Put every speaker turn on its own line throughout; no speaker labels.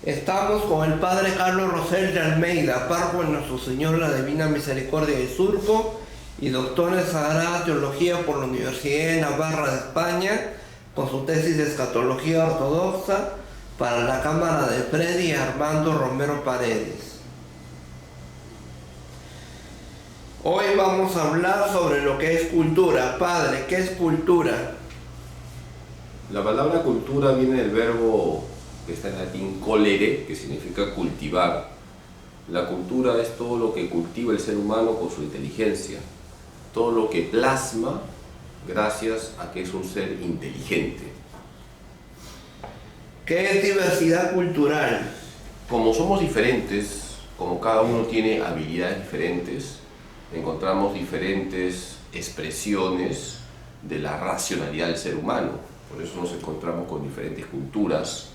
Estamos con el Padre Carlos Rosel de Almeida, párroco en Nuestro Señor la Divina Misericordia de Surco y doctor en Sagrada Teología por la Universidad de Navarra de España, con su tesis de Escatología Ortodoxa para la Cámara de Freddy y Armando Romero Paredes. Hoy vamos a hablar sobre lo que es cultura. Padre, ¿qué es cultura?
La palabra cultura viene del verbo que está en latín colere, que significa cultivar. La cultura es todo lo que cultiva el ser humano con su inteligencia, todo lo que plasma gracias a que es un ser inteligente.
¿Qué es diversidad cultural?
Como somos diferentes, como cada uno tiene habilidades diferentes, encontramos diferentes expresiones de la racionalidad del ser humano. Por eso nos encontramos con diferentes culturas.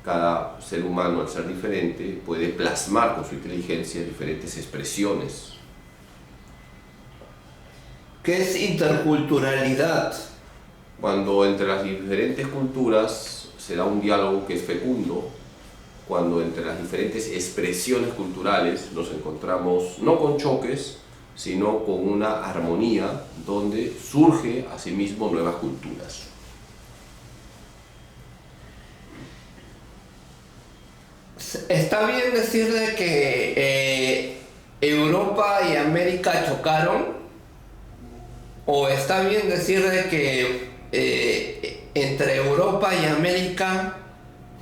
Cada ser humano, al ser diferente, puede plasmar con su inteligencia diferentes expresiones.
¿Qué es interculturalidad?
Cuando entre las diferentes culturas se da un diálogo que es fecundo, cuando entre las diferentes expresiones culturales nos encontramos no con choques, sino con una armonía donde surge asimismo nuevas culturas.
¿Está bien decir de que Europa y América chocaron? ¿O está bien decir de que entre Europa y América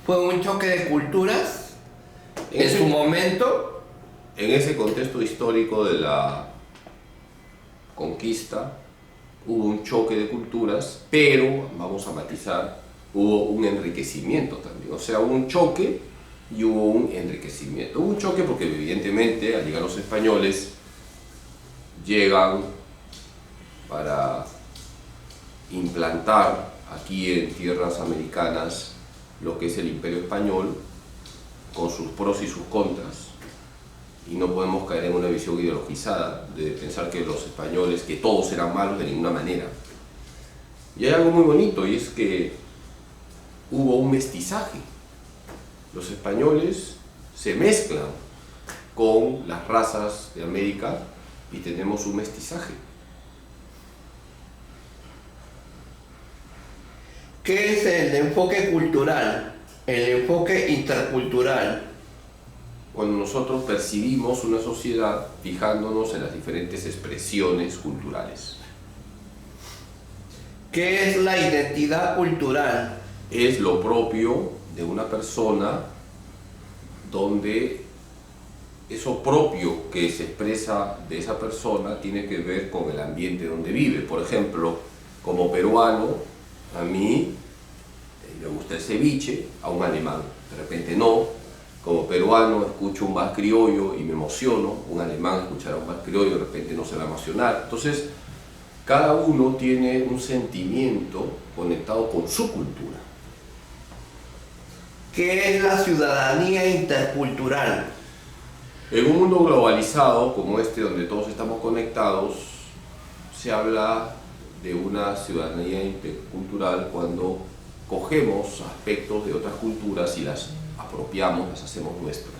fue un choque de culturas en su momento?
En ese contexto histórico de la conquista hubo un choque de culturas, pero, vamos a matizar, hubo un enriquecimiento también. O sea, hubo un choque y hubo un enriquecimiento. Hubo un choque porque evidentemente al llegar los españoles llegan para implantar aquí en tierras americanas lo que es el Imperio Español con sus pros y sus contras. Y no podemos caer en una visión ideologizada de pensar que los españoles, que todos eran malos de ninguna manera. Y hay algo muy bonito, y es que hubo un mestizaje. Los españoles se mezclan con las razas de América y tenemos un mestizaje.
¿Qué es el enfoque cultural? El enfoque intercultural.
Cuando nosotros percibimos una sociedad fijándonos en las diferentes expresiones culturales.
¿Qué es la identidad cultural?
Es lo propio de una persona donde eso propio que se expresa de esa persona tiene que ver con el ambiente donde vive. Por ejemplo, como peruano, a mí me gusta el ceviche, a un alemán de repente no. Como peruano escucho un vals criollo y me emociono, un alemán escuchará un vals criollo y de repente no se va a emocionar. Entonces, cada uno tiene un sentimiento conectado con su cultura.
¿Qué es la ciudadanía intercultural?
En un mundo globalizado como este, donde todos estamos conectados, se habla de una ciudadanía intercultural cuando cogemos aspectos de otras culturas y las apropiamos, las hacemos nuestras.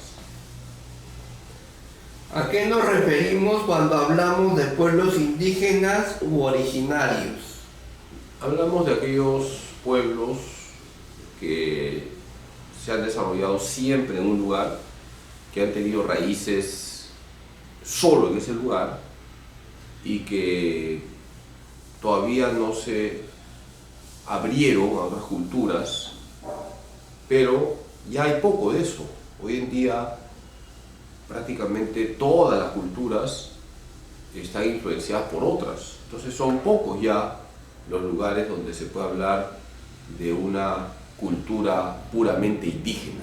¿A qué nos referimos cuando hablamos de pueblos indígenas u originarios?
Hablamos de aquellos pueblos que se han desarrollado siempre en un lugar, que han tenido raíces solo en ese lugar y que todavía no se abrieron a otras culturas, pero ya hay poco de eso. Hoy en día prácticamente todas las culturas están influenciadas por otras, entonces son pocos ya los lugares donde se puede hablar de una cultura puramente indígena.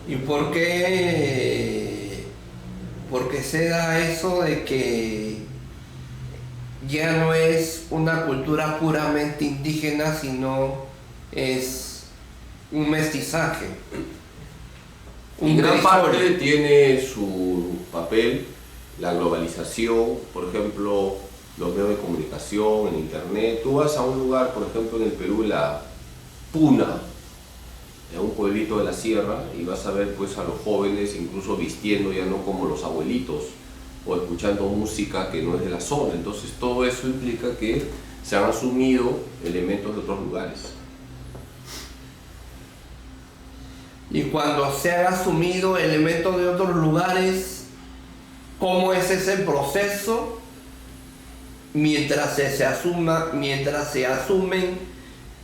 ¿Y por qué se da eso de que ya no es una cultura puramente indígena, sino es un mestizaje?
En gran parte tiene su papel la globalización, por ejemplo, los medios de comunicación, en internet. Tú vas a un lugar, por ejemplo en el Perú, la Puna, en un pueblito de la sierra y vas a ver pues a los jóvenes incluso vistiendo ya no como los abuelitos o escuchando música que no es de la zona. Entonces todo eso implica que se han asumido elementos de otros lugares.
Y cuando se han asumido elementos de otros lugares, ¿cómo es ese proceso mientras se asumen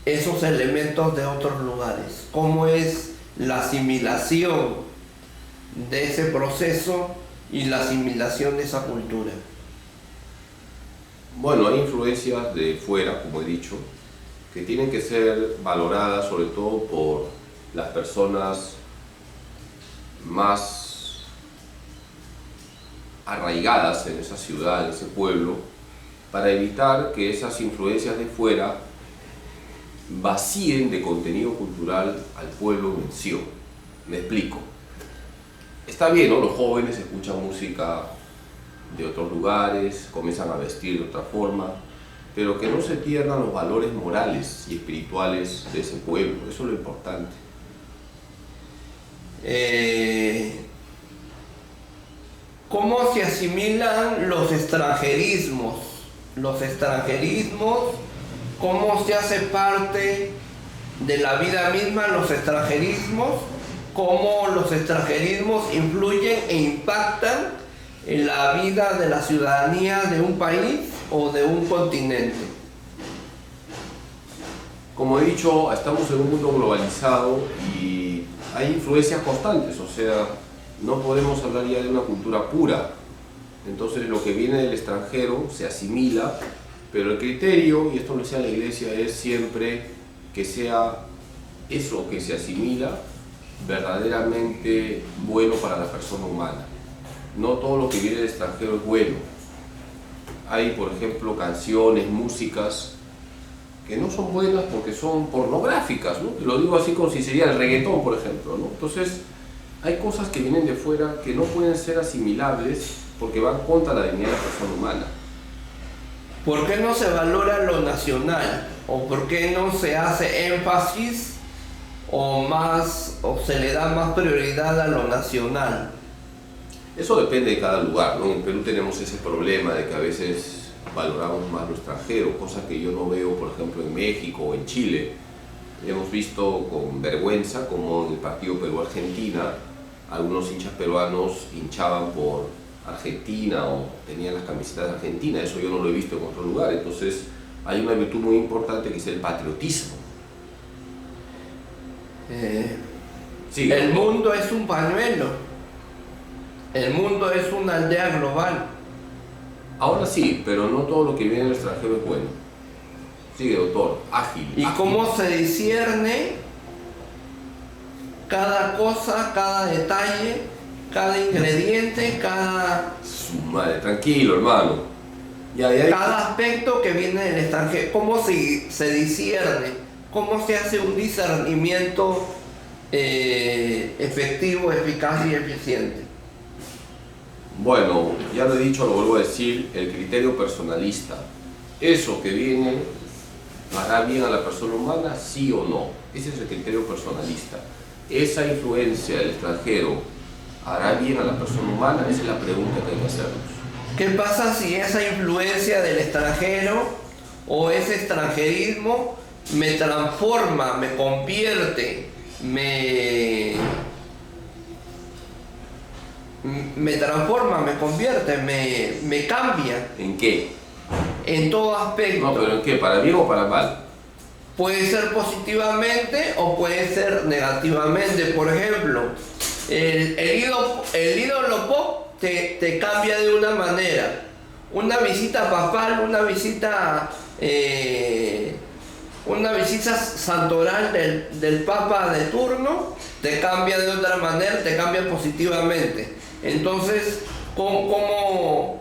esos elementos de otros lugares? ¿Cómo es la asimilación de ese proceso y la asimilación de esa cultura?
Bueno, hay influencias de fuera, como he dicho, que tienen que ser valoradas sobre todo por las personas más arraigadas en esa ciudad, en ese pueblo, para evitar que esas influencias de fuera vacíen de contenido cultural al pueblo en sí. Me explico. Está bien, ¿no? Los jóvenes escuchan música de otros lugares, comienzan a vestir de otra forma, pero que no se pierdan los valores morales y espirituales de ese pueblo. Eso es lo importante.
¿Cómo se asimilan los extranjerismos? Los extranjerismos, ¿cómo se hace parte de la vida misma los extranjerismos? ¿Cómo los extranjerismos influyen e impactan en la vida de la ciudadanía de un país o de un continente?
Como he dicho, estamos en un mundo globalizado y hay influencias constantes, o sea, no podemos hablar ya de una cultura pura. Entonces lo que viene del extranjero se asimila, pero el criterio, y esto lo decía la Iglesia, es siempre que sea eso que se asimila verdaderamente bueno para la persona humana. No todo lo que viene del extranjero es bueno. Hay, por ejemplo, canciones, músicas que no son buenas porque son pornográficas, ¿no? Lo digo así como si sería el reggaetón, por ejemplo, ¿no? Entonces, hay cosas que vienen de fuera que no pueden ser asimilables porque van contra la dignidad de la persona humana.
¿Por qué no se valora lo nacional? ¿O por qué no se hace énfasis o se le da más prioridad a lo nacional?
Eso depende de cada lugar, ¿no? En Perú tenemos ese problema de que a veces valoramos más lo extranjero, cosa que yo no veo, por ejemplo, en México o en Chile. Hemos visto con vergüenza como en el partido Perú-Argentina algunos hinchas peruanos hinchaban por Argentina o tenían las camisetas de Argentina. Eso yo no lo he visto en otro lugar. Entonces hay una virtud muy importante que es el patriotismo. Sí,
el mundo es un pañuelo. El mundo es una aldea global.
Ahora sí, pero no todo lo que viene del extranjero es bueno. Sigue, doctor, ágil.
¿Y cómo se discierne cada cosa, cada detalle, cada ingrediente,
Su madre, tranquilo, hermano.
cada aspecto que viene del extranjero? ¿Cómo se discierne? ¿Cómo se hace un discernimiento efectivo, eficaz y eficiente?
Bueno, ya lo he dicho, lo vuelvo a decir, el criterio personalista. Eso que viene, ¿hará bien a la persona humana, sí o no? Ese es el criterio personalista. Esa influencia del extranjero, ¿hará bien a la persona humana? Esa es la pregunta que hay que hacernos.
¿Qué pasa si esa influencia del extranjero o ese extranjerismo me transforma, me convierte, me cambia?
¿En qué?
En todo aspecto.
No, pero ¿en qué? ¿Para bien o para mal?
Puede ser positivamente o puede ser negativamente. Por ejemplo, el ídolo pop te cambia de una manera. Una visita papal, una visita santoral del papa de turno te cambia de otra manera, te cambia positivamente. Entonces, ¿cómo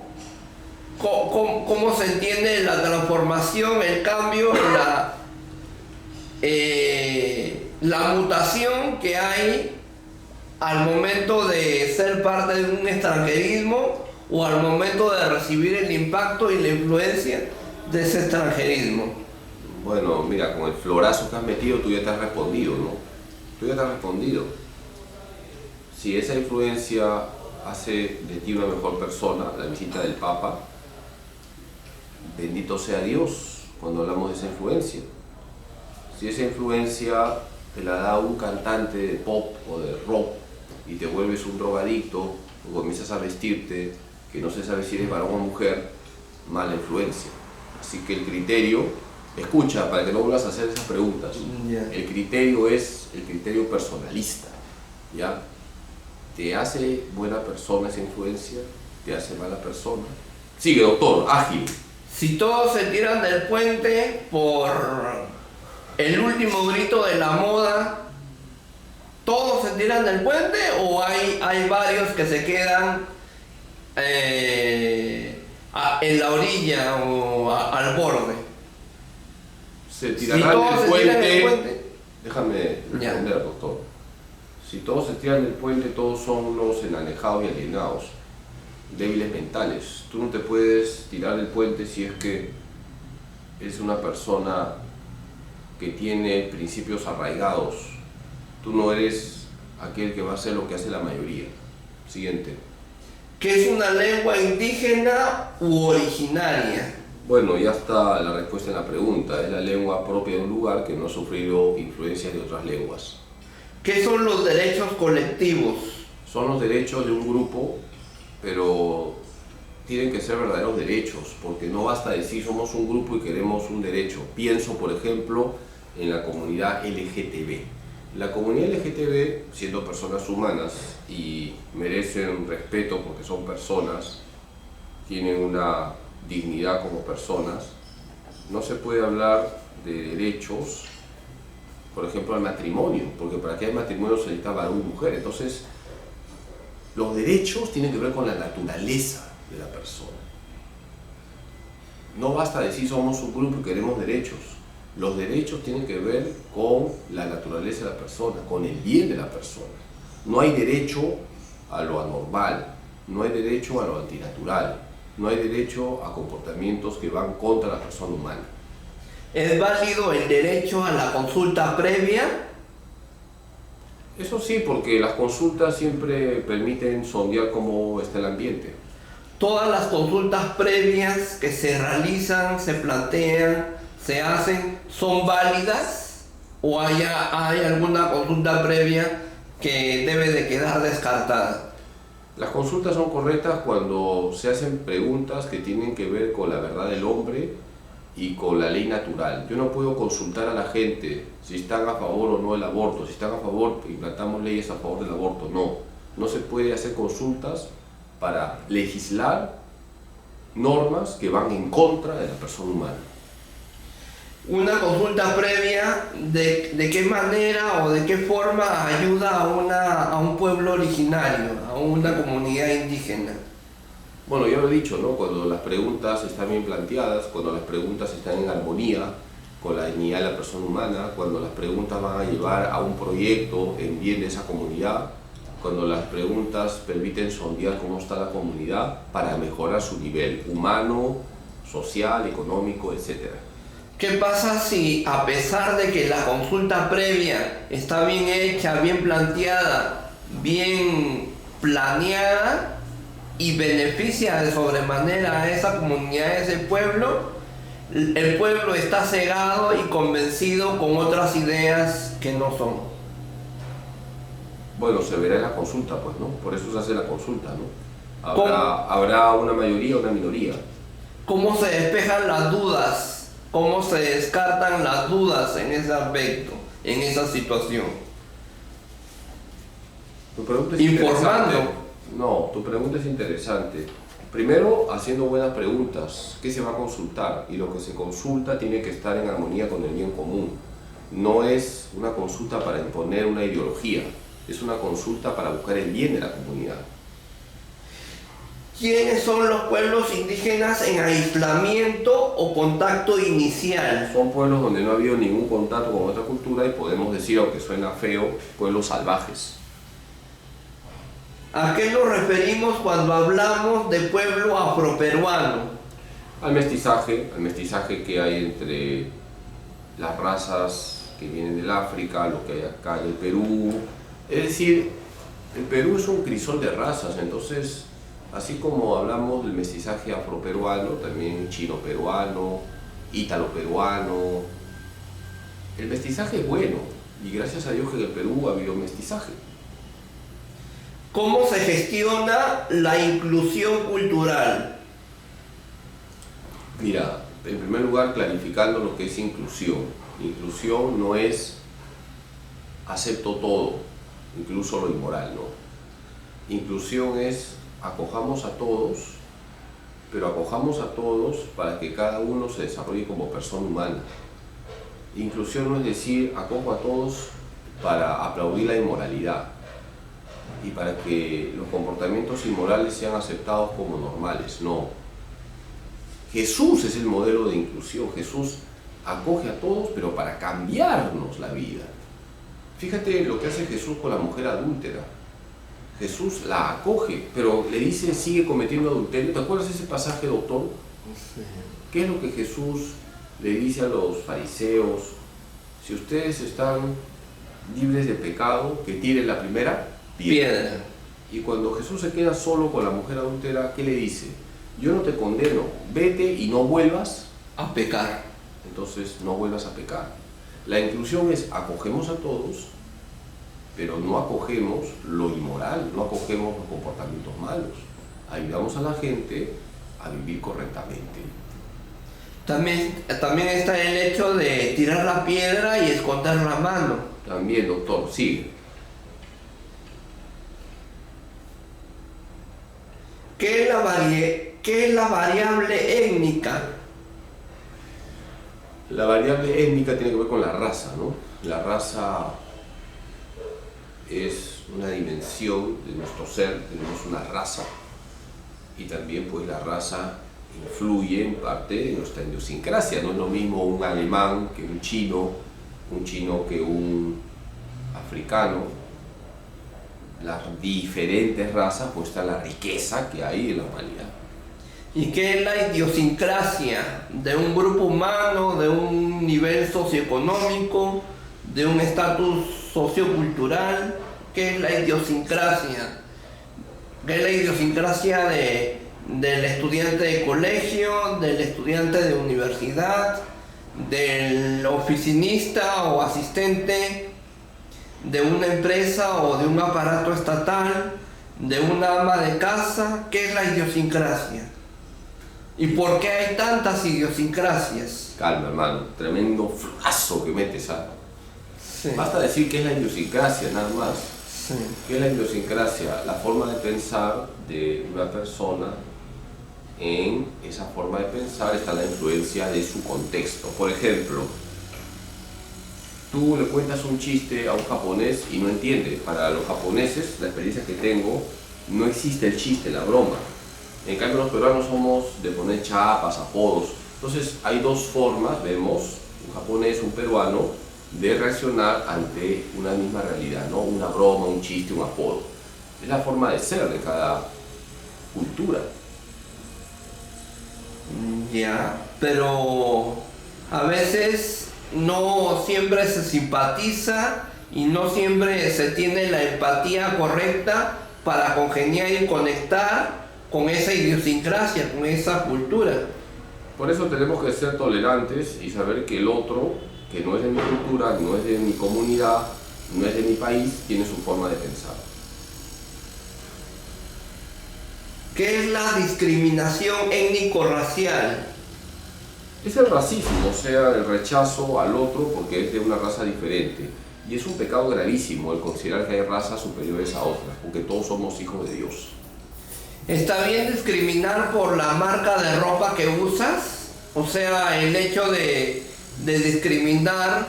se entiende la transformación, el cambio, la mutación que hay al momento de ser parte de un extranjerismo o al momento de recibir el impacto y la influencia de ese extranjerismo?
Bueno, mira, con el florazo que has metido tú ya te has respondido, ¿no? Tú ya te has respondido. Si esa influencia hace de ti una mejor persona, la visita del Papa, bendito sea Dios cuando hablamos de esa influencia. Si esa influencia te la da un cantante de pop o de rock y te vuelves un drogadicto o comienzas a vestirte que no se sabe si eres varón o mujer, mala influencia. Así que el criterio, escucha para que no vuelvas a hacer esas preguntas, el criterio es el criterio personalista, ¿ya? ¿Te hace buena persona esa influencia? ¿Te hace mala persona? Sigue, doctor, ágil.
Si todos se tiran del puente por el último grito de la moda, ¿todos se tiran del puente o hay varios que se quedan en la orilla o al borde?
Se tirarán del puente. Déjame responder, doctor. Si todos se tiran del puente, todos son unos enanejados y alienados, débiles mentales. Tú no te puedes tirar del puente si es que eres una persona que tiene principios arraigados. Tú no eres aquel que va a hacer lo que hace la mayoría. Siguiente.
¿Qué es una lengua indígena u originaria?
Bueno, ya está la respuesta en la pregunta. Es la lengua propia de un lugar que no ha sufrido influencias de otras lenguas.
¿Qué son los derechos colectivos?
Son los derechos de un grupo, pero tienen que ser verdaderos derechos, porque no basta decir somos un grupo y queremos un derecho. Pienso, por ejemplo, en la comunidad LGTB. La comunidad LGTB, siendo personas humanas y merecen respeto porque son personas, tienen una dignidad como personas, no se puede hablar de derechos, por ejemplo, al matrimonio, porque para que haya matrimonio se necesita varón y mujer. Entonces, los derechos tienen que ver con la naturaleza de la persona. No basta decir somos un grupo y queremos derechos. Los derechos tienen que ver con la naturaleza de la persona, con el bien de la persona. No hay derecho a lo anormal, no hay derecho a lo antinatural, no hay derecho a comportamientos que van contra la persona humana.
¿Es válido el derecho a la consulta previa?
Eso sí, porque las consultas siempre permiten sondear cómo está el ambiente.
¿Todas las consultas previas que se realizan, se plantean, se hacen, son válidas? ¿O hay alguna consulta previa que debe de quedar descartada?
Las consultas son correctas cuando se hacen preguntas que tienen que ver con la verdad del hombre y con la ley natural. Yo no puedo consultar a la gente si están a favor o no del aborto. Si están a favor, implantamos leyes a favor del aborto. No se puede hacer consultas para legislar normas que van en contra de la persona humana.
Una consulta previa, ¿de qué manera o de qué forma ayuda a un pueblo originario, a una comunidad indígena?
Bueno, ya lo he dicho, ¿no? Cuando las preguntas están bien planteadas, cuando las preguntas están en armonía con la dignidad de la persona humana, cuando las preguntas van a llevar a un proyecto en bien de esa comunidad, cuando las preguntas permiten sondear cómo está la comunidad para mejorar su nivel humano, social, económico, etc.
¿Qué pasa si, a pesar de que la consulta previa está bien hecha, bien planteada, bien planeada y beneficia de sobremanera a esa comunidad, a ese pueblo, el pueblo está cegado y convencido con otras ideas que no son?
Bueno, se verá en la consulta, pues, ¿no? Por eso se hace la consulta, ¿no? Habrá una mayoría o una minoría.
¿Cómo se despejan las dudas? ¿Cómo se descartan las dudas en ese aspecto, en esa situación?
Tu pregunta es
Informando.
No, tu pregunta es interesante. Primero, haciendo buenas preguntas. ¿Qué se va a consultar? Y lo que se consulta tiene que estar en armonía con el bien común. No es una consulta para imponer una ideología, es una consulta para buscar el bien de la comunidad.
¿Quiénes son los pueblos indígenas en aislamiento o contacto inicial?
Son pueblos donde no ha habido ningún contacto con otra cultura y podemos decir, aunque suena feo, pueblos salvajes.
¿A qué nos referimos cuando hablamos de pueblo afroperuano?
Al mestizaje que hay entre las razas que vienen del África, lo que hay acá en el Perú. Es decir, el Perú es un crisol de razas, entonces, así como hablamos del mestizaje afroperuano, también chino-peruano, ítalo-peruano, el mestizaje es bueno, y gracias a Dios que en el Perú ha habido mestizaje.
¿Cómo se gestiona la inclusión cultural?
Mira, en primer lugar, clarificando lo que es inclusión. Inclusión no es acepto todo, incluso lo inmoral, ¿no? Inclusión es acojamos a todos, pero acojamos a todos para que cada uno se desarrolle como persona humana. Inclusión no es decir acojo a todos para aplaudir la inmoralidad y para que los comportamientos inmorales sean aceptados como normales, no. Jesús es el modelo de inclusión. Jesús acoge a todos, pero para cambiarnos la vida. Fíjate lo que hace Jesús con la mujer adúltera. Jesús la acoge, pero le dice sigue cometiendo adulterio. ¿Te acuerdas de ese pasaje, doctor?
Sí.
¿Qué es lo que Jesús le dice a los fariseos? Si ustedes están libres de pecado, que tiren la primera piedra. Y cuando Jesús se queda solo con la mujer adúltera, ¿qué le dice? Yo no te condeno, vete y no vuelvas
A pecar.
Entonces no vuelvas a pecar. La inclusión es acogemos a todos, pero no acogemos lo inmoral, no acogemos los comportamientos malos. Ayudamos a la gente a vivir correctamente.
También está el hecho de tirar la piedra y esconder la mano.
También, doctor, sigue.
¿Qué es la variable étnica?
La variable étnica tiene que ver con la raza, ¿no? La raza es una dimensión de nuestro ser, tenemos una raza, y también pues la raza influye en parte en nuestra idiosincrasia. No es lo mismo un alemán que un chino que un africano. Las diferentes razas muestran la riqueza que hay en la humanidad.
¿Y qué es la idiosincrasia de un grupo humano, de un nivel socioeconómico, de un estatus sociocultural? ¿Qué es la idiosincrasia? ¿Qué es la idiosincrasia del estudiante de colegio, del estudiante de universidad, del oficinista o asistente de una empresa o de un aparato estatal, de una ama de casa? ¿Qué es la idiosincrasia? ¿Y por qué hay tantas idiosincrasias?
Calma, hermano, tremendo flazo que metes, ¿ah?
Sí.
Basta decir qué es la idiosincrasia, nada más.
Sí.
¿Qué es la idiosincrasia? La forma de pensar de una persona. En esa forma de pensar está la influencia de su contexto. Por ejemplo, tú le cuentas un chiste a un japonés y no entiende. Para los japoneses, la experiencia que tengo, no existe el chiste, la broma. En cambio, los peruanos somos de poner chapas, apodos. Entonces, hay dos formas, vemos, un japonés, un peruano, de reaccionar ante una misma realidad, ¿no? Una broma, un chiste, un apodo. Es la forma de ser de cada cultura.
Ya, pero a veces no siempre se simpatiza y no siempre se tiene la empatía correcta para congeniar y conectar con esa idiosincrasia, con esa cultura.
Por eso tenemos que ser tolerantes y saber que el otro, que no es de mi cultura, no es de mi comunidad, no es de mi país, tiene su forma de pensar.
¿Qué es la discriminación étnico-racial?
Es el racismo, o sea, el rechazo al otro porque es de una raza diferente. Y es un pecado gravísimo el considerar que hay razas superiores a otras, porque todos somos hijos de Dios.
¿Está bien discriminar por la marca de ropa que usas? O sea, el hecho de discriminar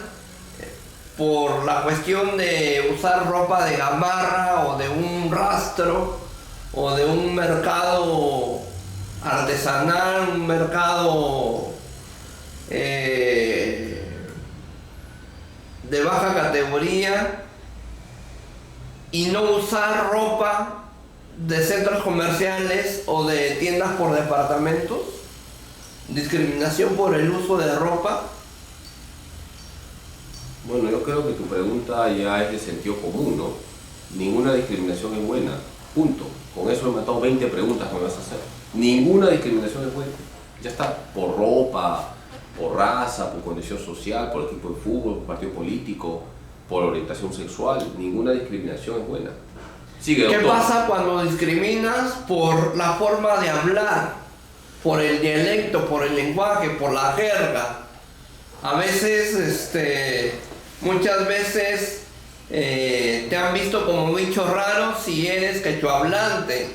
por la cuestión de usar ropa de gamarra o de un rastro o de un mercado artesanal, un mercado de baja categoría, y no usar ropa de centros comerciales o de tiendas por departamentos. Discriminación por el uso de ropa.
Bueno, yo creo que tu pregunta ya es de sentido común, ¿no? Ninguna discriminación es buena, punto. Con eso he matado 20 preguntas que me vas a hacer. Ninguna discriminación es buena. Ya está, por ropa, por raza, por condición social, por equipo de fútbol, por partido político, por orientación sexual. Ninguna discriminación es buena. Sigue, doctor.
¿Qué pasa cuando discriminas por la forma de hablar, por el dialecto, por el lenguaje, por la jerga? A veces, muchas veces te han visto como bicho raro si eres quechohablante,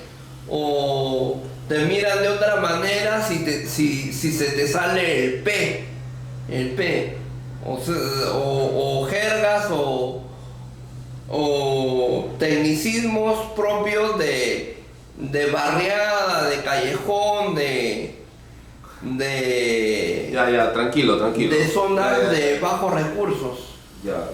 o te miran de otra manera si se te sale el P, o jergas o tecnicismos propios de barriada, de callejón,
Ya, tranquilo.
de zonas
Ya.
de bajos recursos.
Ya.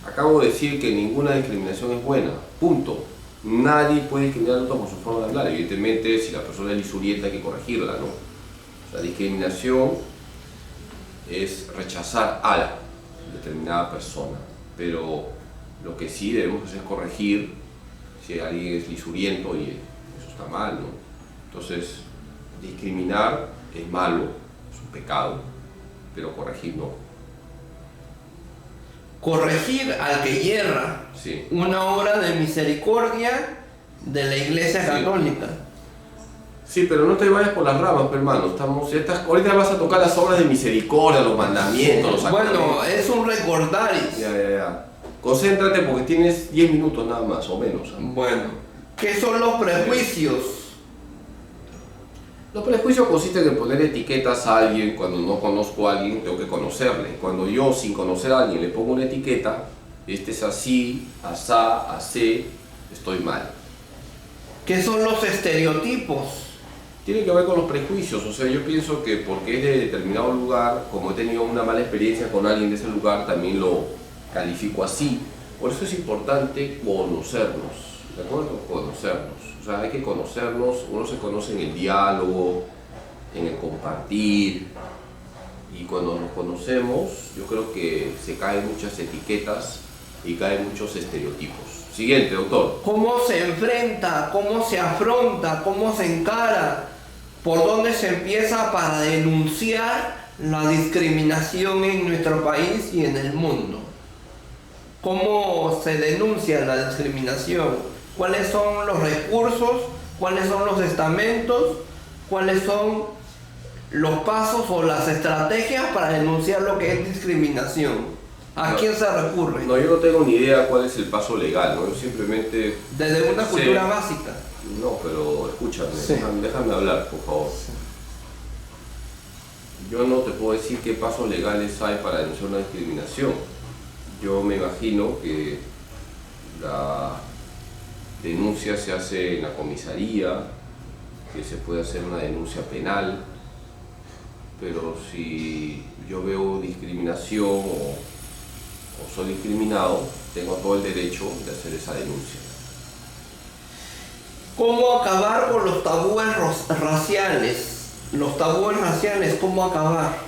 Acabo de decir que ninguna discriminación es buena, punto. Nadie puede discriminar a otro por su forma de hablar. Evidentemente, si la persona es lisurienta hay que corregirla, ¿no? La discriminación es rechazar a la determinada persona, pero lo que sí debemos hacer es corregir si alguien es lisuriento, y eso está mal, ¿no? Entonces, discriminar es malo, es un pecado, pero corregir no.
Corregir al que yerra,
Sí.
una obra de misericordia de la Iglesia
Sí.
Católica.
Sí, pero no te vayas por las ramas, hermano. Ahorita vas a tocar las obras de misericordia, los mandamientos, los sacramentos.
Bueno, es un recordaris.
Ya. Concéntrate porque tienes 10 minutos nada más o menos.
Bueno, ¿qué son los prejuicios?
Los prejuicios consisten en poner etiquetas a alguien. Cuando no conozco a alguien, tengo que conocerle. Cuando yo, sin conocer a alguien, le pongo una etiqueta, este es así, asá, asé, estoy mal.
¿Qué son los estereotipos?
Tiene que ver con los prejuicios. O sea, yo pienso que porque es de determinado lugar, como he tenido una mala experiencia con alguien de ese lugar, también lo califico así. Por eso es importante conocernos, ¿de acuerdo? Conocernos. O sea, hay que conocernos. Uno se conoce en el diálogo, en el compartir, y cuando nos conocemos, yo creo que se caen muchas etiquetas y caen muchos estereotipos. Siguiente, doctor.
¿Cómo se enfrenta? ¿Cómo se afronta? ¿Cómo se encara? ¿Por dónde se empieza para denunciar la discriminación en nuestro país y en el mundo? ¿Cómo se denuncia la discriminación? ¿Cuáles son los recursos? ¿Cuáles son los estamentos? ¿Cuáles son los pasos o las estrategias para denunciar lo que es discriminación? ¿A quién se recurre?
No, yo no tengo ni idea cuál es el paso legal, ¿no? Yo simplemente...
Desde una cultura básica.
No, pero escúchame,
Sí.
déjame hablar, por favor.
Sí.
Yo no te puedo decir qué pasos legales hay para denunciar una discriminación. Yo me imagino que la denuncia se hace en la comisaría, que se puede hacer una denuncia penal, pero si yo veo discriminación o soy discriminado, tengo todo el derecho de hacer esa denuncia.
¿Cómo acabar con los tabúes raciales? Los tabúes raciales, ¿cómo acabar?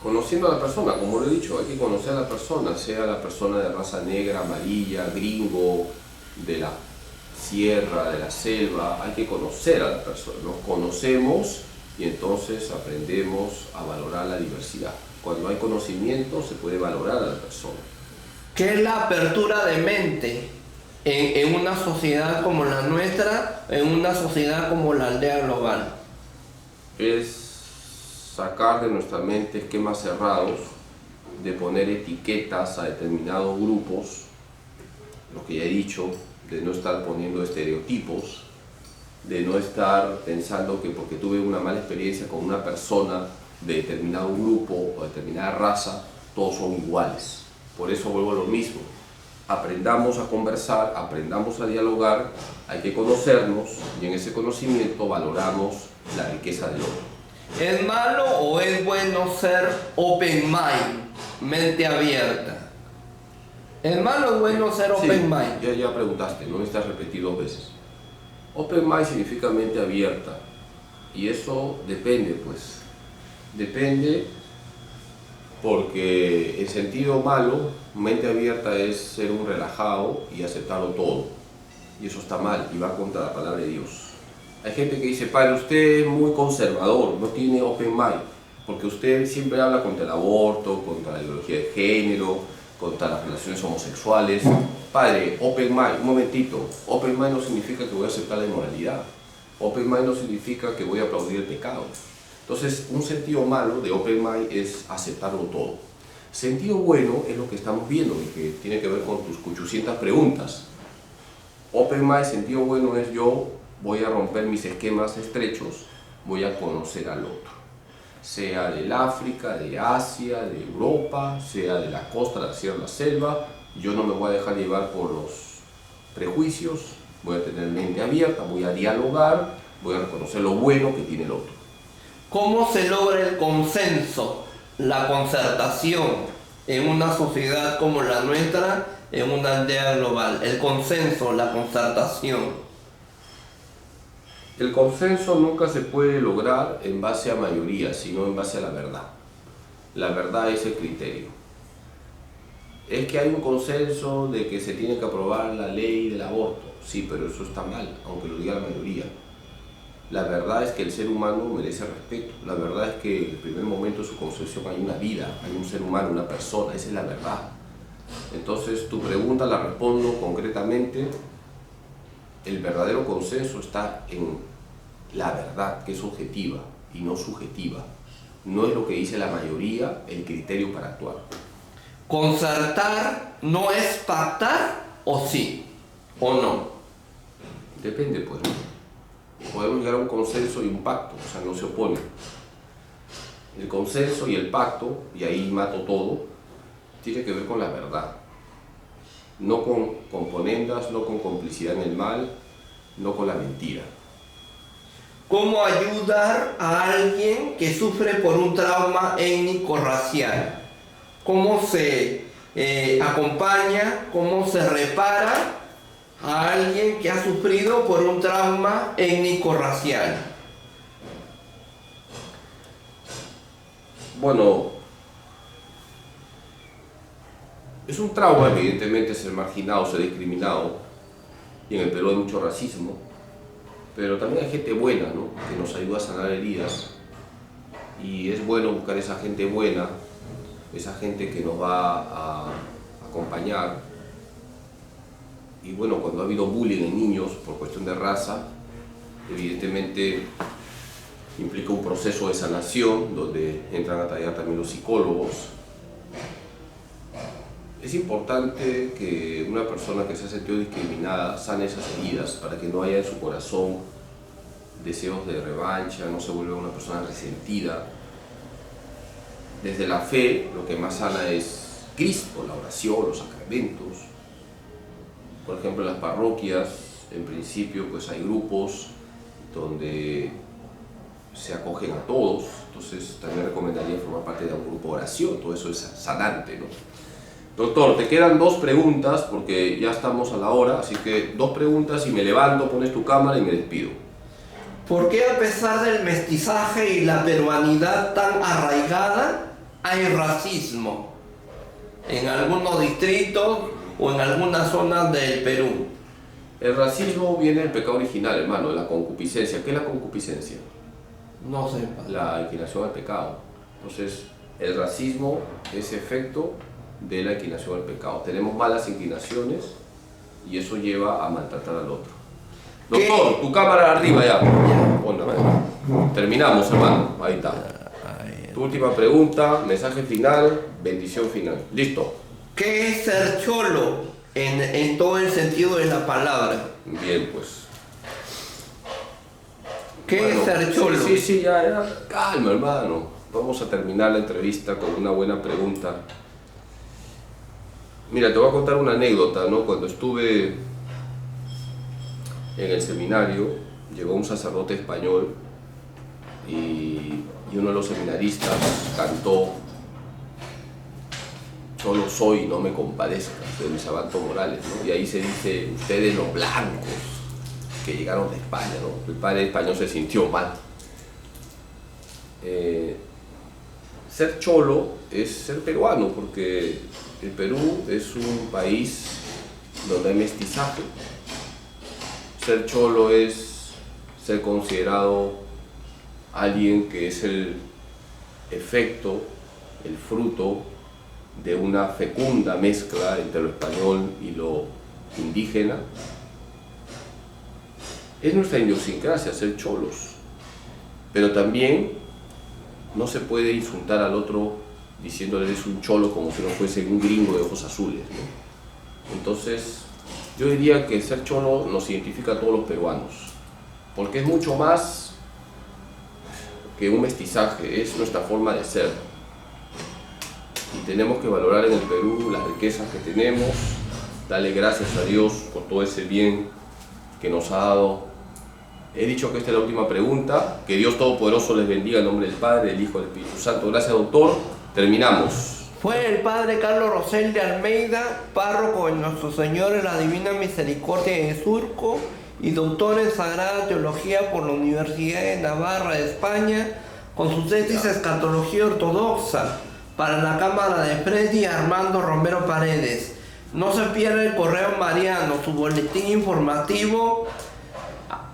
Conociendo a la persona, como lo he dicho, hay que conocer a la persona, sea la persona de raza negra, amarilla, gringo, de la sierra, de la selva, hay que conocer a la persona. Nos conocemos y entonces aprendemos a valorar la diversidad. Cuando hay conocimiento se puede valorar a la persona.
¿Qué es la apertura de mente en una sociedad como la nuestra, en una sociedad como la aldea global?
Es sacar de nuestra mente esquemas cerrados, de poner etiquetas a determinados grupos, lo que ya he dicho, de no estar poniendo estereotipos, de no estar pensando que porque tuve una mala experiencia con una persona de determinado grupo o determinada raza, todos son iguales. Por eso vuelvo a lo mismo. Aprendamos a conversar, aprendamos a dialogar, hay que conocernos y en ese conocimiento valoramos la riqueza del otro.
¿Es malo o es bueno ser open mind, mente abierta? ¿Es malo o es bueno ser open mind?
Ya preguntaste, no necesitas repetir 2 veces. Open mind significa mente abierta y eso depende, pues. Depende Porque el sentido malo, mente abierta, es ser un relajado y aceptarlo todo. Y eso está mal y va contra la palabra de Dios. Hay gente que dice, padre, usted es muy conservador, no tiene open mind, porque usted siempre habla contra el aborto, contra la ideología de género, contra las relaciones homosexuales. Padre, open mind, un momentito, open mind no significa que voy a aceptar la inmoralidad. Open mind no significa que voy a aplaudir el pecado. Entonces, un sentido malo de open mind es aceptarlo todo. Sentido bueno es lo que estamos viendo y que tiene que ver con tus 800 preguntas. Open mind, sentido bueno es yo voy a romper mis esquemas estrechos, voy a conocer al otro. Sea del África, de Asia, de Europa, sea de la costa, la sierra, la selva, yo no me voy a dejar llevar por los prejuicios, voy a tener mente abierta, voy a dialogar, voy a reconocer lo bueno que tiene el otro.
¿Cómo se logra el consenso, la concertación en una sociedad como la nuestra, en una aldea global? El consenso, la concertación.
El consenso nunca se puede lograr en base a mayoría, sino en base a la verdad. La verdad es el criterio. Es que hay un consenso de que se tiene que aprobar la ley del aborto. Sí, pero eso está mal, aunque lo diga la mayoría. La verdad es que el ser humano merece respeto. La verdad es que en el primer momento de su concepción hay una vida, hay un ser humano, una persona. Esa es la verdad. Entonces, tu pregunta la respondo concretamente. El verdadero consenso está en la verdad, que es objetiva y no subjetiva. No es lo que dice la mayoría el criterio para actuar.
¿Concertar no es pactar o sí o no?
Depende, pues. Podemos llegar a un consenso y un pacto, o sea, no se opone. El consenso y el pacto, y ahí mato todo, tiene que ver con la verdad. No con componendas, no con complicidad en el mal, no con la mentira.
¿Cómo ayudar a alguien que sufre por un trauma étnico-racial? ¿Cómo se acompaña, cómo se repara a alguien que ha sufrido por un trauma étnico-racial?
Bueno, es un trauma, evidentemente, ser marginado, ser discriminado, y en el Perú hay mucho racismo, pero también hay gente buena, ¿no?, que nos ayuda a sanar heridas, y es bueno buscar esa gente buena, esa gente que nos va a acompañar. Y bueno, cuando ha habido bullying en niños por cuestión de raza, evidentemente implica un proceso de sanación donde entran a tallar también los psicólogos. Es importante que una persona que se ha sentido discriminada sane esas heridas para que no haya en su corazón deseos de revancha, no se vuelva una persona resentida. Desde la fe, lo que más sana es Cristo, la oración, los sacramentos. Por ejemplo, en las parroquias, en principio, pues hay grupos donde se acogen a todos, entonces también recomendaría formar parte de un grupo de oración, todo eso es sanante, ¿no? Doctor, te quedan 2 preguntas porque ya estamos a la hora, así que 2 preguntas y me levanto, pones tu cámara y me despido.
¿Por qué a pesar del mestizaje y la peruanidad tan arraigada, hay racismo en algunos distritos o en algunas zonas del Perú?
El racismo viene del pecado original, hermano, de la concupiscencia. ¿Qué es la concupiscencia?
No sé.
La inclinación al pecado. Entonces, el racismo es efecto de la inclinación al pecado. Tenemos malas inclinaciones y eso lleva a maltratar al otro. Doctor, tu cámara arriba ya. Ponla, terminamos, hermano. Ahí está. Tu última pregunta, mensaje final, bendición final. Listo.
¿Qué es ser cholo en todo el sentido de la palabra?
Bien, pues.
¿Qué es ser cholo?
Sí, ya. Calma, hermano. Vamos a terminar la entrevista con una buena pregunta. Mira, te voy a contar una anécdota, ¿no? Cuando estuve en el seminario, llegó un sacerdote español y uno de los seminaristas cantó "Solo soy, no me compadezcas", de Luis Abanto Morales, ¿no? Y ahí se dice, ustedes los blancos que llegaron de España, ¿no? El padre español se sintió mal. Ser cholo es ser peruano, porque el Perú es un país donde hay mestizaje. Ser cholo es ser considerado alguien que es el efecto, el fruto de una fecunda mezcla entre lo español y lo indígena. Es nuestra idiosincrasia ser cholos, pero también no se puede insultar al otro diciéndole eres un cholo como si no fuese un gringo de ojos azules, ¿no? Entonces, yo diría que ser cholo nos identifica a todos los peruanos, porque es mucho más que un mestizaje, es nuestra forma de ser. Y tenemos que valorar en el Perú las riquezas que tenemos, darle gracias a Dios por todo ese bien que nos ha dado. He dicho que esta es la última pregunta. Que Dios Todopoderoso les bendiga en nombre del Padre, del Hijo y del Espíritu Santo. Gracias, doctor. Terminamos.
Fue el padre Carlos Rosel de Almeida, párroco de Nuestro Señor en la Divina Misericordia de Surco y doctor en Sagrada Teología por la Universidad de Navarra de España, con su tesis Escatología Ortodoxa para la Cámara de Freddy Armando Romero Paredes. No se pierda el Correo Mariano, su boletín informativo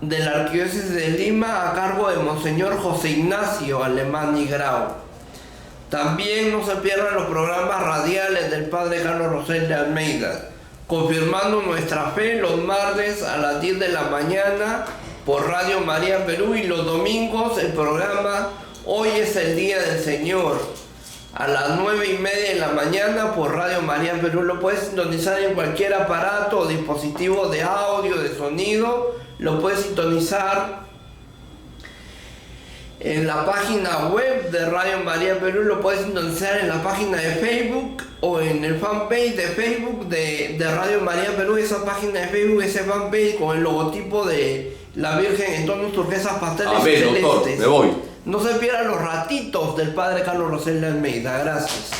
de la Arquidiócesis de Lima a cargo de Monseñor José Ignacio Alemán y Grau. También no se pierdan los programas radiales del padre Carlos Rosel de Almeida, confirmando nuestra fe los martes a las 10 de la mañana por Radio María Perú, y los domingos el programa Hoy es el Día del Señor a las 9:30 de la mañana por Radio María Perú. Lo puedes sintonizar en cualquier aparato o dispositivo de audio, de sonido. Lo puedes sintonizar en la página web de Radio María Perú, lo puedes sintonizar en la página de Facebook o en el fanpage de Facebook de Radio María Perú. Esa página de Facebook, ese fanpage con el logotipo de la Virgen en tonos turquesas, pasteles y celestes.
Doctor, me voy.
No se pierdan los ratitos del padre Carlos Rosel de Almeida. Gracias.